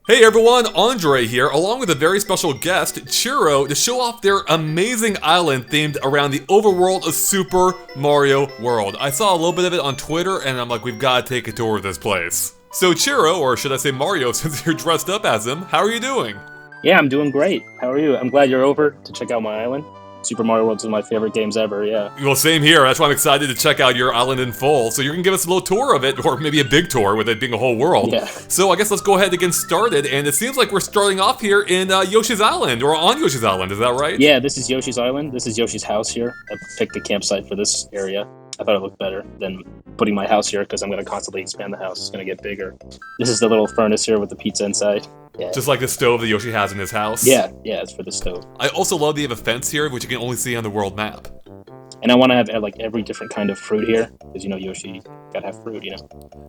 Hey everyone, Andre here, along with a very special guest, Chiro, to show off their amazing island themed around the overworld of Super Mario World. I saw a little bit of it on Twitter, and I'm like, we've got to take a tour of this place. So Chiro, or should I say Mario since you're dressed up as him, how are you doing? Yeah, I'm doing great. How are you? I'm glad you're over to check out my island. Super Mario World's one of my favorite games ever, yeah. Well, same here. That's why I'm excited to check out your island in full. So you're going to give us a little tour of it, or maybe a big tour with it being a whole world. Yeah. So I guess let's go ahead and get started. And it seems like we're starting off here in Yoshi's Island, or on Yoshi's Island. Is that right? Yeah, this is Yoshi's Island. This is Yoshi's house here. I picked a campsite for this area. I thought it looked better than putting my house here because I'm going to constantly expand the house. It's going to get bigger. This is the little furnace here with the pizza inside. Yeah. Just like the stove that Yoshi has in his house. Yeah, it's for the stove. I also love that you have a fence here, which you can only see on the world map. And I want to have like every different kind of fruit here, because Yoshi gotta have fruit,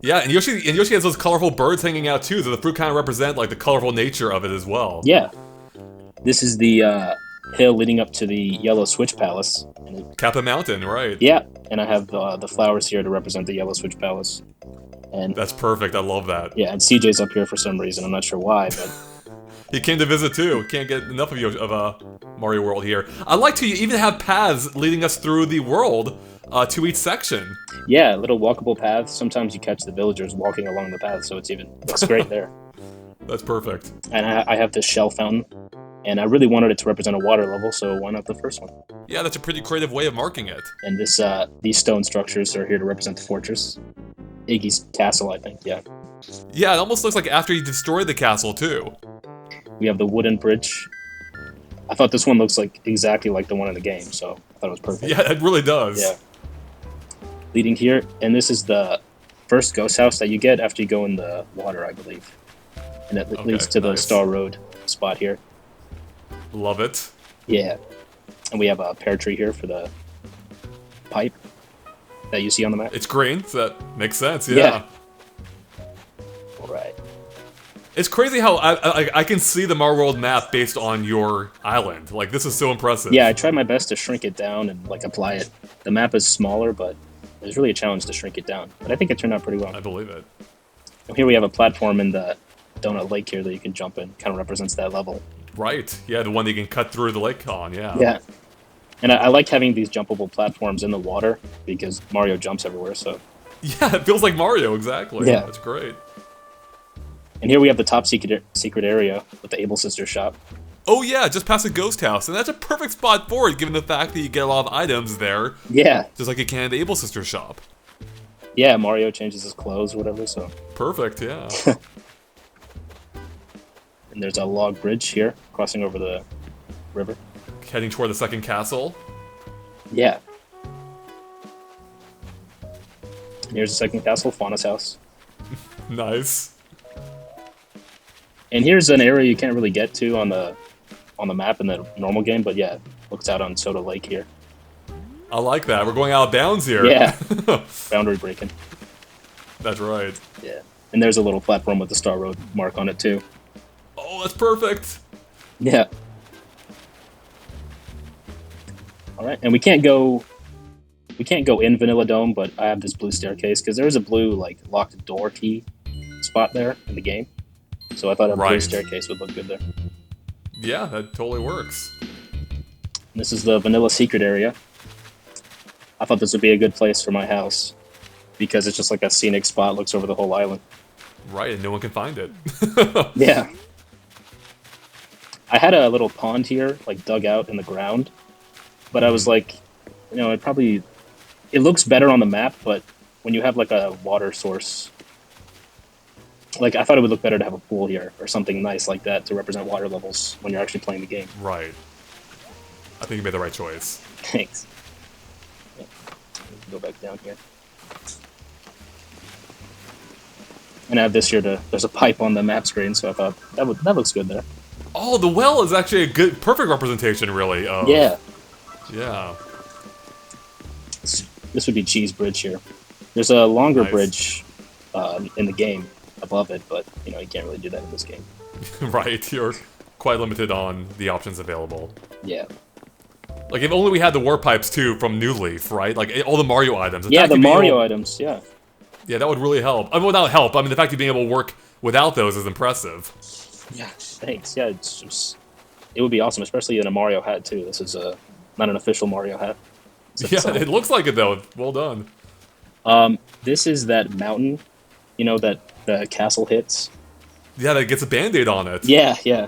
Yeah, and Yoshi has those colorful birds hanging out too, so the fruit kind of represent like the colorful nature of it as well. Yeah. This is the hill leading up to the Yellow Switch Palace. Kappa Mountain, right? Yeah, and I have the flowers here to represent the Yellow Switch Palace. And that's perfect. I love that. Yeah, and CJ's up here for some reason. I'm not sure why, but he came to visit too. Can't get enough of Mario World here. I like to even have paths leading us through the world to each section. Yeah, little walkable paths. Sometimes you catch the villagers walking along the path, so looks great there. That's perfect. And I have this shell fountain, and I really wanted it to represent a water level, so why not the first one? Yeah, that's a pretty creative way of marking it. And these stone structures are here to represent the fortress. Iggy's castle, I think, yeah. Yeah, it almost looks like after you destroyed the castle, too. We have the wooden bridge. I thought this one looks like exactly like the one in the game, so I thought it was perfect. Yeah, it really does. Yeah. Leading here, and this is the first ghost house that you get after you go in the water, I believe. And it leads to the Star Road spot here. Love it. Yeah. And we have a pear tree here for the pipe that you see on the map. It's green, so that makes sense, yeah. All right. It's crazy how I can see the Mario World map based on your island. Like, this is so impressive. Yeah, I tried my best to shrink it down and, apply it. The map is smaller, but it was really a challenge to shrink it down. But I think it turned out pretty well. I believe it. And here we have a platform in the Donut Lake here that you can jump in. Kind of represents that level. Right. Yeah, the one that you can cut through the lake on, yeah. Yeah. And I like having these jumpable platforms in the water because Mario jumps everywhere, so... Yeah, it feels like Mario, exactly. Yeah. That's great. And here we have the top secret area with the Able Sisters shop. Oh yeah, just past a ghost house, and that's a perfect spot for it, given the fact that you get a lot of items there. Yeah. Just like you can at the Able Sisters shop. Yeah, Mario changes his clothes or whatever, so... Perfect, yeah. And there's a log bridge here, crossing over the river. Heading toward the second castle. Yeah. Here's the second castle, Fauna's house. Nice. And here's an area you can't really get to on the map in the normal game, but yeah, looks out on Soda Lake here. I like that. We're going out of bounds here. Yeah. Boundary breaking. That's right. Yeah. And there's a little platform with the Star Road mark on it too. Oh, that's perfect. Yeah. All right, and we can't go in Vanilla Dome, but I have this blue staircase because there is a blue locked door key spot there in the game. So I thought a blue staircase would look good there. Yeah, that totally works. And this is the Vanilla Secret area. I thought this would be a good place for my house because it's just like a scenic spot, looks over the whole island. Right, and no one can find it. Yeah. I had a little pond here, dug out in the ground. But I was like, it looks better on the map, but when you have a water source, I thought it would look better to have a pool here or something nice like that to represent water levels when you're actually playing the game. Right. I think you made the right choice. Thanks. Yeah. Go back down here. And I have this here there's a pipe on the map screen, so I thought that looks good there. Oh, the well is actually a perfect representation, really. Yeah. Yeah. This would be Cheese Bridge here. There's a longer bridge in the game above it, but you can't really do that in this game. Right, you're quite limited on the options available. Yeah. If only we had the warp pipes too from New Leaf, right? All the Mario items. Yeah, the Mario items, yeah. Yeah, that would really help. Well, not help. I mean, the fact of being able to work without those is impressive. Yeah, thanks. Yeah, it would be awesome, especially in a Mario hat too. This is not an official Mario hat. It's like Yeah, its it own. looks like it though. Well done. This is that mountain, that the castle hits. Yeah, that gets a band-aid on it. Yeah, yeah.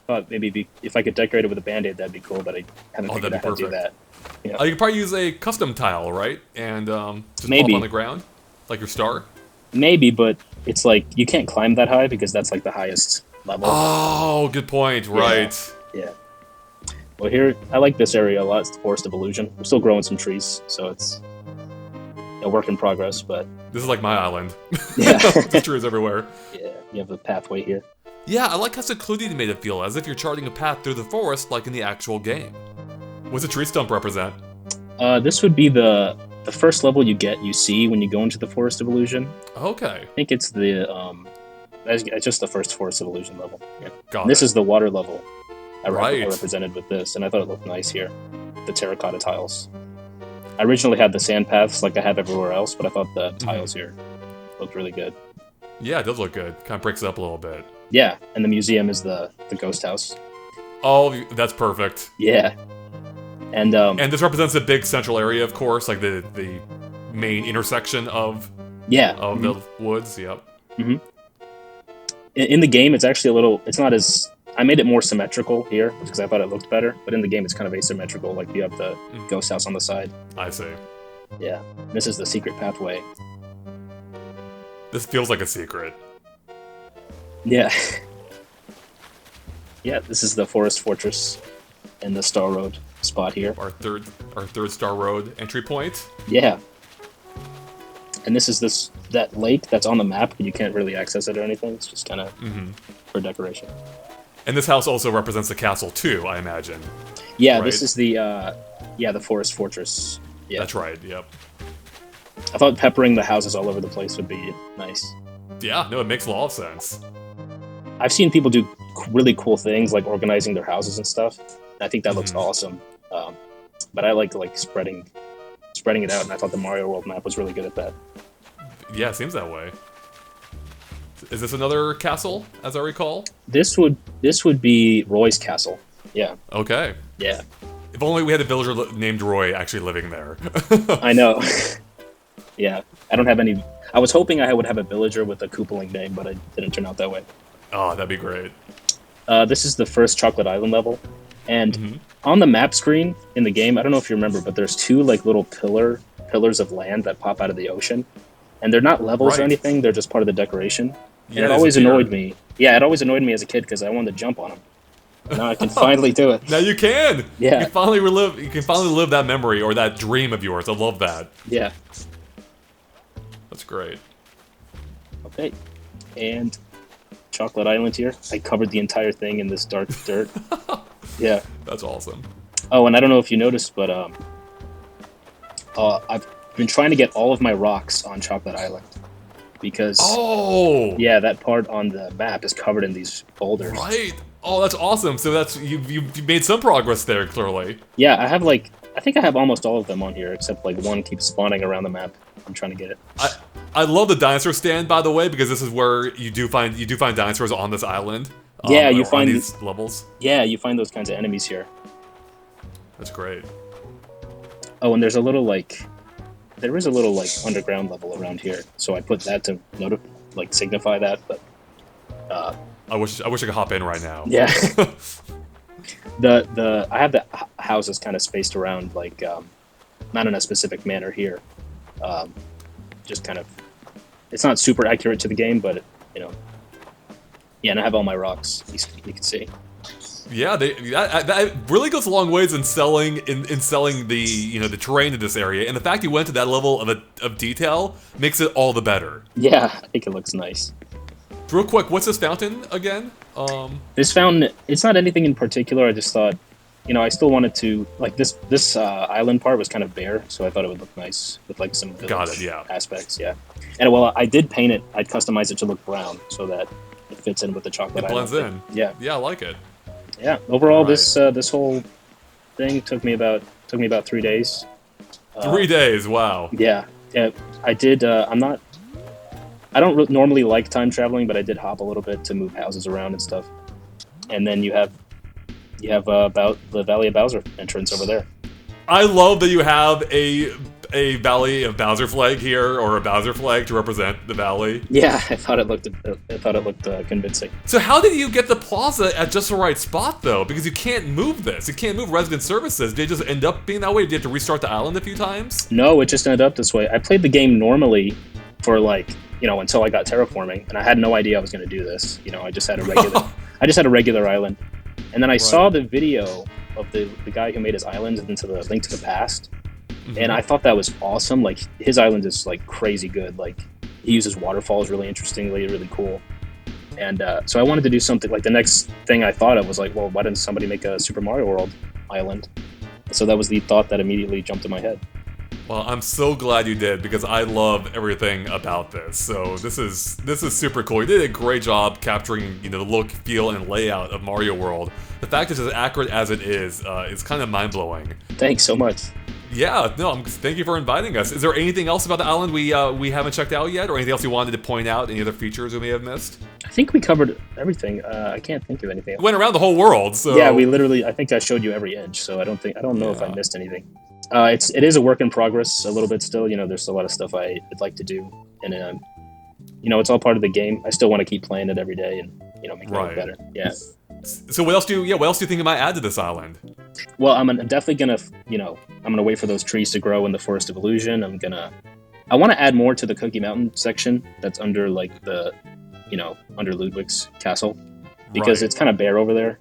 Thought if I could decorate it with a band-aid, that'd be cool, but I haven't Oh, figured that'd out be how to do perfect. that. Yeah, You could probably use a custom tile, right? And just plop on maybe, the ground, like your star. maybe, but it's like you can't climb that high because that's like the highest level. Oh, good point. Yeah, Right. yeah. Well, here I like this area a lot. It's the Forest of Illusion. We're still growing some trees, so it's a work in progress. But This is like my island. yeah, There's trees everywhere. yeah, you have a pathway here. Yeah, I like how secluded it made it feel, as if you're charting a path through the forest like in the actual game. What's a tree stump represent? This would be the first level you see when you go into the Forest of Illusion. Okay, I think it's it's just the first Forest of Illusion level. Yeah. got And this it. is the water level I Right. represented with this, and I thought it looked nice here. The terracotta tiles. I originally had the sand paths like I have everywhere else, but I thought the tiles here looked really good. Yeah, it does look good. Kind of breaks it up a little bit. Yeah, and the museum is the ghost house. Oh, that's perfect. Yeah, and And this represents a big central area, of course, like the main intersection of yeah, the woods. Yep. in the game it's actually a little. It's not as I made it more symmetrical here because I thought it looked better, but in the game it's kind of asymmetrical. Like you have the ghost house on the side. I see. Yeah, this is the secret pathway. This feels like a secret. Yeah. Yeah, this is the Forest Fortress and the Star Road spot here. Our third Star Road entry point. Yeah. And this is that lake that's on the map, but you can't really access it or anything. It's just kind of for decoration. And this house also represents the castle too, I imagine. Yeah, Right. this is the Forest Fortress. Yeah. That's right. Yep. I thought peppering the houses all over the place would be nice. Yeah. No, it makes a lot of sense. I've seen people do really cool things like organizing their houses and stuff. I think that looks awesome. But I like spreading it out, and I thought the Mario World map was really good at that. Yeah, it seems that way. Is this another castle, as I recall? This would be Roy's castle. Yeah, Okay. yeah, If only we had a villager named Roy actually living there. I know. Yeah, I don't have any. I was hoping I would have a villager with a Koopaling name, but it didn't turn out that way. Oh, that'd be great. This is the first Chocolate Island level, and on the map screen in the game, I don't know if you remember, but there's two like little pillars of land that pop out of the ocean, and they're not levels or Right. anything. They're just part of the decoration. And Yeah, it they always disappear. annoyed me. Yeah, it always annoyed me as a kid because I wanted to jump on them. Now I can finally do it. Now you can. Yeah. You can finally relive. You can finally live that memory or that dream of yours. I love that. Yeah. That's great. Okay. And Chocolate Island here. I covered the entire thing in this dark dirt. Yeah. That's awesome. Oh, and I don't know if you noticed, but I've been trying to get all of my rocks on Chocolate Island because Oh. yeah, that part on the map is covered in these boulders. Right. Oh, that's awesome. So that's you made some progress there, clearly. Yeah, I think I have almost all of them on here except like one keeps spawning around the map. I'm trying to get it. I love the dinosaur stand, by the way, because this is where you do find dinosaurs on this island. Yeah, you or find on these levels. Yeah, you find those kinds of enemies here. That's great. Oh, and there is a little like underground level around here. So I put that to signify that, but I wish I could hop in right now. yeah. I have the houses kind of spaced around like not in a specific manner here. Just kind of, it's not super accurate to the game, but yeah, and I have all my rocks. You can see. Yeah, that really goes a long ways in selling selling the the terrain in this area, and the fact you went to that level of detail makes it all the better. Yeah, I think it looks nice. Real quick, what's this fountain again? This fountain, it's not anything in particular. I just thought, I still wanted to like this island part was kind of bare, so I thought it would look nice with like some village Got it, yeah. aspects. Yeah, and well, I did paint it. I'd customize it to look brown so that it fits in with the chocolate. It blends in. Island. Yeah, Yeah, I like it. yeah. Overall, Right. this whole thing took me about 3 days. 3 days. Wow. Yeah, yeah. I did. I'm not. I don't normally like time traveling, but I did hop a little bit to move houses around and stuff. And then you have about the Valley of Bowser entrance over there. I love that you have a Valley of Bowser flag here, or a Bowser flag to represent the valley. Yeah, I thought it looked convincing. So how did you get the plaza at just the right spot, though? Because you can't move this. You can't move resident services. Did it just end up being that way? Did you have to restart the island a few times? No, it just ended up this way. I played the game normally for until I got terraforming, and I had no idea I was going to do this. I just had a regular island, and then I saw the video of the guy who made his island into the Link to the Past. And I thought that was awesome. Like, his island is like crazy good. Like, he uses waterfalls really interestingly, really cool. And so I wanted to do something like the next thing I thought of was like, well, why didn't somebody make a Super Mario World island? So that was the thought that immediately jumped in my head. Well, I'm so glad you did, because I love everything about this. So this is super cool. You did a great job capturing, the look, feel, and layout of Mario World. The fact it's as accurate as it is kind of mind-blowing. Thanks so much. Yeah, no, thank you for inviting us. Is there anything else about the island we haven't checked out yet, or anything else you wanted to point out? Any other features we may have missed? I think we covered everything. I can't think of anything else. We went around the whole world, so yeah, we literally. I think I showed you every inch, so I don't know if I missed anything. It is a work in progress a little bit still. There's a lot of stuff I'd like to do, and it's all part of the game. I still want to keep playing it every day and make it better. Yeah. So what else do you think you might add to this island? Well, I'm definitely gonna I'm gonna wait for those trees to grow in the Forest of Illusion. I want to add more to the Cookie Mountain section that's under under Ludwig's castle, because it's kind of bare over there.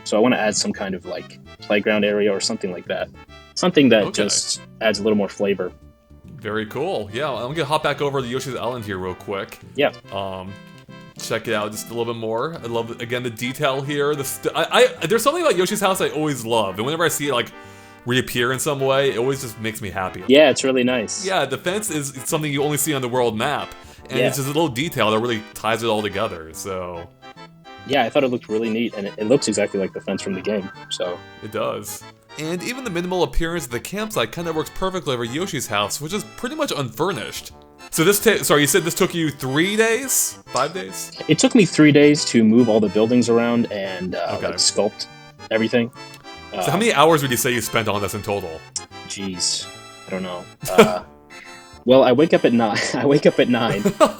So I want to add some kind of like playground area or something like that. Something that just adds a little more flavor. Very cool. Yeah, I'm gonna hop back over to Yoshi's Island here real quick. Yeah. Check it out just a little bit more. I love, again, the detail here. There's something about Yoshi's house I always love, and whenever I see it reappear in some way, it always just makes me happy. Yeah, it's really nice. Yeah, the fence is something you only see on the world map, and it's just a little detail that really ties it all together. So yeah, I thought it looked really neat, and it looks exactly like the fence from the game. So it does. And even the minimal appearance of the campsite kind of works perfectly over Yoshi's house, which is pretty much unfurnished. So you said this took you 3 days? 5 days? It took me 3 days to move all the buildings around and sculpt everything. So how many hours would you say you spent on this in total? Jeez, I don't know. Well, I wake up at 9.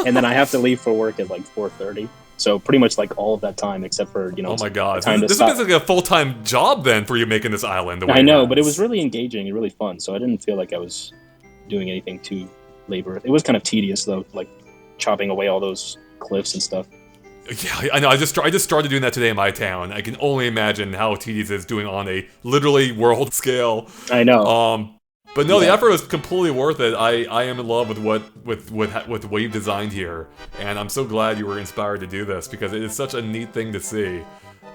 And then I have to leave for work at 4:30. So pretty much all of that time, except for Oh my god, this is basically a full-time job then for you making this island. I know, but it was really engaging and really fun. So I didn't feel like I was doing anything too labor. It was kind of tedious though, chopping away all those cliffs and stuff. Yeah, I know. I just started doing that today in my town. I can only imagine how tedious it is doing on a literally world scale. I know. But no, the effort was completely worth it. I am in love with what you've designed here, and I'm so glad you were inspired to do this, because it is such a neat thing to see.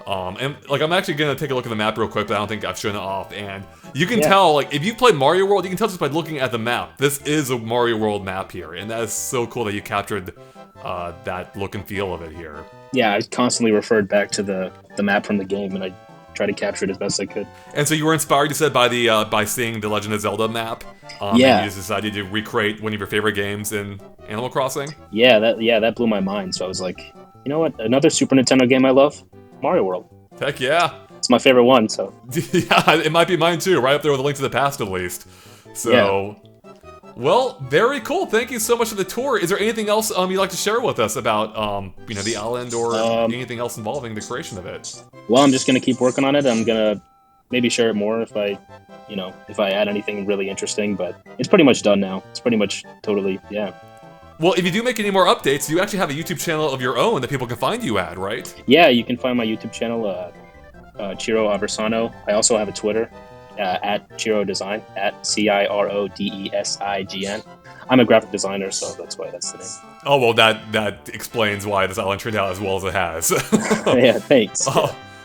And I'm actually gonna take a look at the map real quick, but I don't think I've shown it off. And you can tell, if you've played Mario World, you can tell just by looking at the map. This is a Mario World map here, and that is so cool that you captured that look and feel of it here. Yeah, I constantly referred back to the map from the game, and I tried to capture it as best I could. And so you were inspired, you said, by seeing the Legend of Zelda map. And you just decided to recreate one of your favorite games in Animal Crossing. Yeah, that blew my mind. So I was like, you know what? Another Super Nintendo game I love, Mario World. Heck yeah! It's my favorite one. So yeah, it might be mine too. Right up there with A Link to the Past, at least. So. Yeah. Well, very cool. Thank you so much for the tour. Is there anything else you'd like to share with us about the island, or anything else involving the creation of it? Well, I'm just gonna keep working on it. I'm gonna maybe share it more if I add anything really interesting. But it's pretty much done now. It's pretty much totally Well, if you do make any more updates, you actually have a YouTube channel of your own that people can find you at, right? Yeah, you can find my YouTube channel, Ciro Aversano. I also have a Twitter. At Ciro Design, at CIRODESIGN. I'm a graphic designer, so that's why that's the name. Oh, well, that explains why this island turned out as well as it has. Yeah, thanks.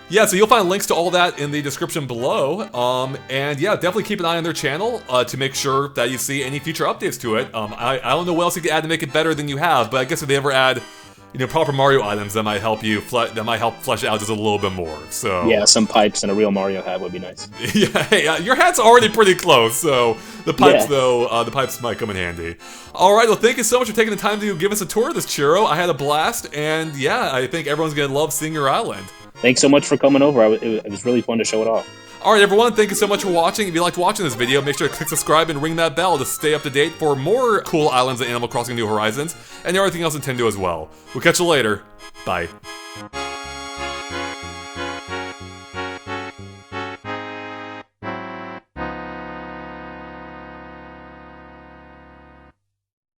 Yeah, so you'll find links to all that in the description below. And yeah, definitely keep an eye on their channel to make sure that you see any future updates to it. I don't know what else you can add to make it better than you have, but I guess if they ever add proper Mario items that might help you flesh it out just a little bit more. So Yeah, some pipes and a real Mario hat would be nice. yeah, hey, your hat's already pretty close, so the pipes the pipes might come in handy. All right, well, thank you so much for taking the time to give us a tour of this, Churro. I had a blast, and yeah, I think everyone's gonna love seeing your island. Thanks so much for coming over. It was really fun to show it off. Alright everyone, thank you so much for watching. If you liked watching this video, make sure to click subscribe and ring that bell to stay up to date for more cool islands in Animal Crossing New Horizons, and everything else Nintendo as well. We'll catch you later. Bye.